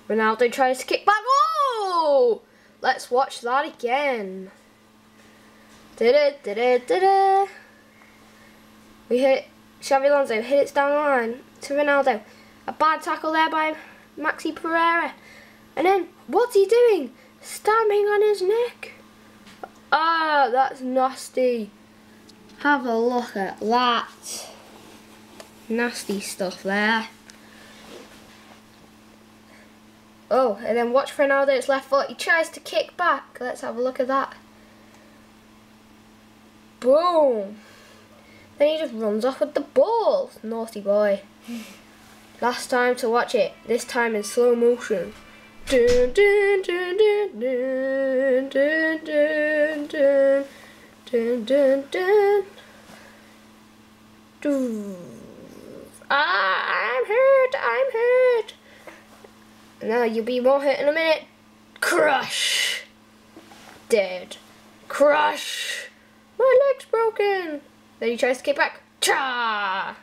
Ronaldo tries to kick back. Oh! Let's watch that again. We hit Xavi Alonso, hit it down the line to Ronaldo. A bad tackle there by Maxi Pereira. And then, what's he doing? Stamping on his neck. Ah, that's nasty. Have a look at that. Nasty stuff there. Oh, and then watch Ronaldo's left foot. He tries to kick back. Let's have a look at that. Boom. Then he just runs off with the ball. Naughty boy. Last time to watch it. This time in slow motion. Dun, dun, dun, dun, dun, dun, dun, dun, dun, dun, dun. Dun. Ah, I'm hurt. I'm hurt. Now you'll be more hurt in a minute. Crush. Dead. Crush. My leg's broken. Then he tries to kick back. Cha!